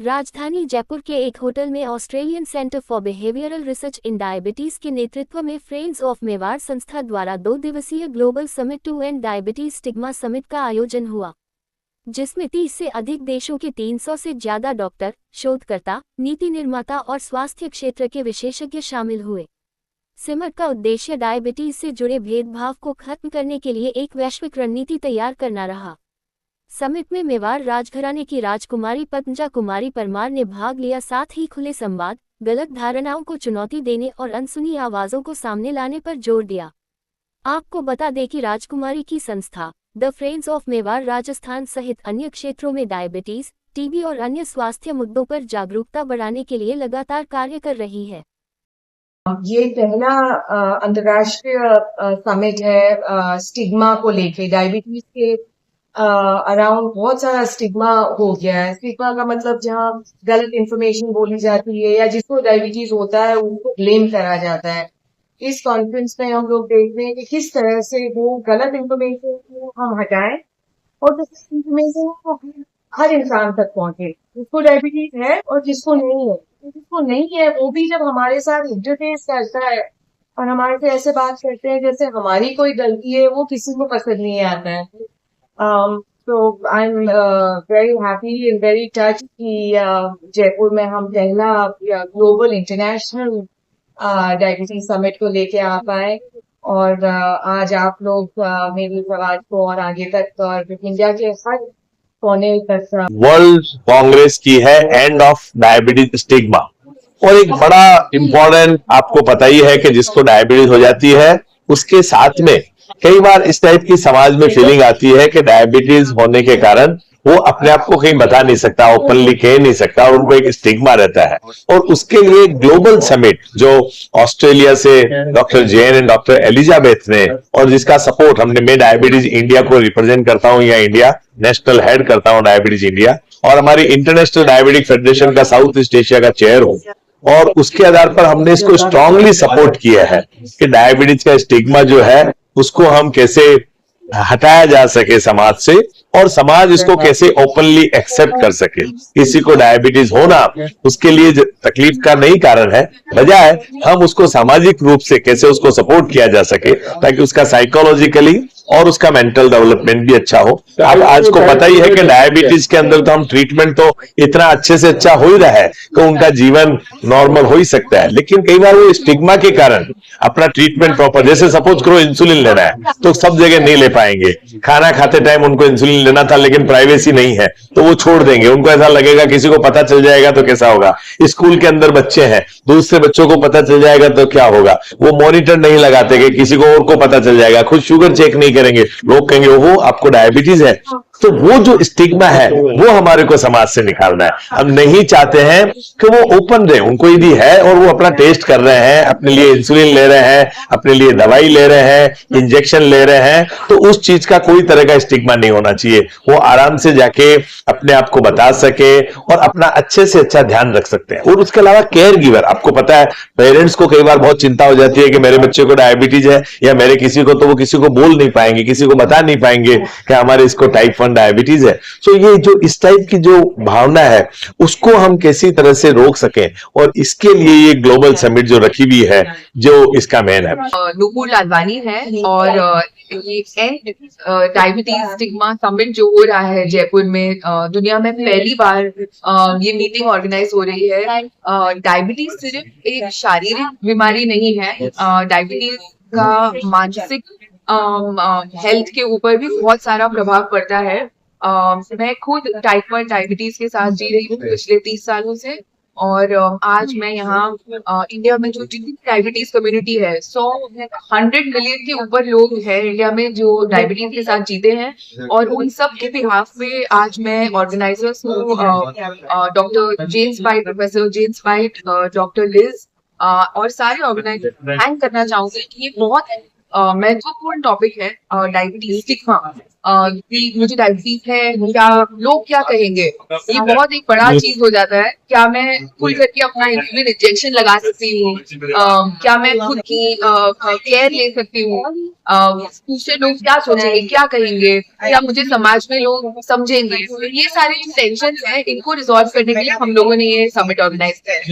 राजधानी जयपुर के एक होटल में Australian centre for behavioural research in diabetes के नेतृत्व में फ्रेंड्स ऑफ मेवाड़ संस्था द्वारा 2 दिवसीय global summit to end diabetes stigma summit का आयोजन हुआ, जिसमें 30 से अधिक देशों के 300 से ज्यादा डॉक्टर, शोधकर्ता, नीति निर्माता और स्वास्थ्य क्षेत्र के विशेषज्ञ शामिल हुए। समिट का उद्देश्य डायबिटीज से जुड़े भेदभाव को खत्म करने के लिए एक वैश्विक रणनीति तैयार करना रहा। समिट में मेवाड़ राजघराने की राजकुमारी पद्मजा कुमारी परमार ने भाग लिया। साथ ही खुले संवाद, गलत धारणाओं को चुनौती देने और अनसुनी आवाजों को सामने लाने पर जोर दिया। आपको बता दें कि राजकुमारी की संस्था the friends of Mewar Rajasthan सहित अन्य क्षेत्रों में डायबिटीज, टीबी और अन्य स्वास्थ्य मुद्दों पर जागरूकता बढ़ाने के लिए लगातार कार्य कर रही है। ये पहला अंतर्राष्ट्रीय समिट है स्टिग्मा को लेके। डायबिटीज के अराउंड बहुत सारा स्टिग्मा हो गया है। स्टिग्मा का मतलब जहाँ गलत इंफॉर्मेशन बोली जाती है या जिसको डायबिटीज होता है उनको ब्लेम करा जाता है। इस कॉन्फ्रेंस में हम लोग देख रहे हैं कि किस तरह से वो गलत इंफॉर्मेशन को हम हटाएं और जो इंफॉर्मेशन है वो हर इंसान तक पहुंचे, जिसको डायबिटीज है और जिसको नहीं है। जिसको नहीं है वो भी जब हमारे साथ इंटरफेस करता है और हमारे से ऐसे बात करते हैं जैसे हमारी कोई गलती है, वो किसी को पसंद नहीं आता है। So I'm very happy and very touched कि जयपुर में हम पहला ग्लोबल इंटरनेशनल डायबिटीज समिट को लेके आ पाए और आज आप लोग मेरी आवाज को और आगे तक और इंडिया के हर कोने तक वर्ल्ड कांग्रेस की है एंड ऑफ डायबिटीज स्टिग्मा। और एक बड़ा इम्पोर्टेंट आपको पता ही है कि जिसको डायबिटीज हो जाती है उसके साथ में कई बार इस टाइप की समाज में फीलिंग आती है कि डायबिटीज होने के कारण वो अपने आप को कहीं बता नहीं सकता, ओपनली कह नहीं सकता और उनको एक स्टिग्मा रहता है। और उसके लिए ग्लोबल समिट जो ऑस्ट्रेलिया से doctor Jain and doctor Elizabeth ने, और जिसका सपोर्ट हमने, मैं डायबिटीज इंडिया को रिप्रेजेंट करता हूं या इंडिया नेशनल हेड करता हूं डायबिटीज इंडिया, और हमारी इंटरनेशनल डायबिटिक फेडरेशन का साउथ ईस्ट एशिया का चेयर हूं। और उसके आधार पर हमने इसको स्ट्रांगली सपोर्ट किया है कि डायबिटीज का स्टिग्मा जो है उसको हम कैसे हटाया जा सके समाज से और समाज इसको कैसे ओपनली एक्सेप्ट कर सके। किसी को डायबिटीज होना उसके लिए तकलीफ का नहीं कारण है, बजाय हम उसको सामाजिक रूप से कैसे उसको सपोर्ट किया जा सके ताकि उसका साइकोलॉजिकली और उसका मेंटल डेवलपमेंट भी अच्छा हो। अब आज को पता ही है कि डायबिटीज के अंदर तो हम ट्रीटमेंट तो इतना अच्छे से अच्छा हो ही रहा है कि उनका जीवन नॉर्मल हो ही सकता है, लेकिन कई बार वो स्टिग्मा के कारण अपना ट्रीटमेंट प्रॉपर, जैसे सपोज करो इंसुलिन लेना है तो सब जगह नहीं ले पाएंगे। खाना खाते टाइम उनको इंसुलिन लेना था लेकिन प्राइवेसी नहीं है तो वो छोड़ देंगे। उनको ऐसा लगेगा किसी को पता चल जाएगा तो कैसा होगा। स्कूल के अंदर बच्चे हैं, दूसरे बच्चों को पता चल जाएगा तो क्या होगा। वो मॉनिटर नहीं लगाते कि किसी को और को पता चल जाएगा। खुद शुगर चेक नहीं करेंगे, लोग कहेंगे ओहो आपको डायबिटीज है। तो वो जो स्टिग्मा है वो हमारे को समाज से निकालना है। हम नहीं चाहते हैं कि वो ओपन रहे, उनको यदि है और वो अपना टेस्ट कर रहे हैं, अपने लिए इंसुलिन ले रहे हैं, अपने लिए दवाई ले रहे हैं, इंजेक्शन ले रहे हैं, तो उस चीज का कोई तरह का स्टिग्मा नहीं होना चाहिए। वो आराम से जाके अपने आप को बता सके और अपना अच्छे से अच्छा ध्यान रख सकते हैं। और उसके अलावा केयर गिवर, आपको पता है पेरेंट्स को कई बार बहुत चिंता हो जाती है कि मेरे बच्चे को डायबिटीज है या मेरे किसी को, तो वो किसी को बोल नहीं पाएंगे, किसी को बता नहीं पाएंगे कि हमारे इसको टाइप 1 डायबिटीज है। सो ये जो इस टाइप की जो भावना है उसको हम किसी तरह से रोक सकें, और इसके लिए ये ग्लोबल समिट जो रखी हुई है जो इसका मेन है। नुपुर लालवानी है और ये एंड डायबिटीज स्टिग्मा समिट जो हो रहा है जयपुर में, दुनिया में पहली बार ये मीटिंग ऑर्गेनाइज हो रही है। डायबिटीज सिर्फ एक शारीरिक बीमारी नहीं है, डायबिटीज का मानसिक हेल्थ के ऊपर भी बहुत सारा प्रभाव पड़ता है। मैं खुद टाइप 1 डायबिटीज के साथ जी रही हूँ पिछले 30 सालों से, और आज मैं यहाँ इंडिया में जो जितनी डायबिटीज कम्युनिटी है 100 मिलियन के ऊपर लोग हैं इंडिया में जो डायबिटीज के साथ जीते हैं, और उन सब के बिहाफ में आज मैं ऑर्गेनाइजर्स हूँ, doctor James White, professor James White, doctor Liz और सारे ऑर्गेनाइजर थैंक करना चाहूंगी कि ये बहुत महत्वपूर्ण टॉपिक है डायबिटीज स्टिग्मा। कि मुझे डायबिटीज है, क्या लोग क्या कहेंगे, ये बहुत एक बड़ा चीज हो जाता है। क्या मैं खुल करके अपना इंसुलिन इंजेक्शन लगा सकती हूँ, क्या मैं खुद की केयर ले सकती हूँ, दूसरे लोग क्या सोचेंगे, क्या कहेंगे, क्या मुझे समाज में लोग समझेंगे। तो ये सारे जो टेंशन है, इनको रिजॉल्व करने के लिए हम लोगों ने ये समिट ऑर्गेनाइज किया है।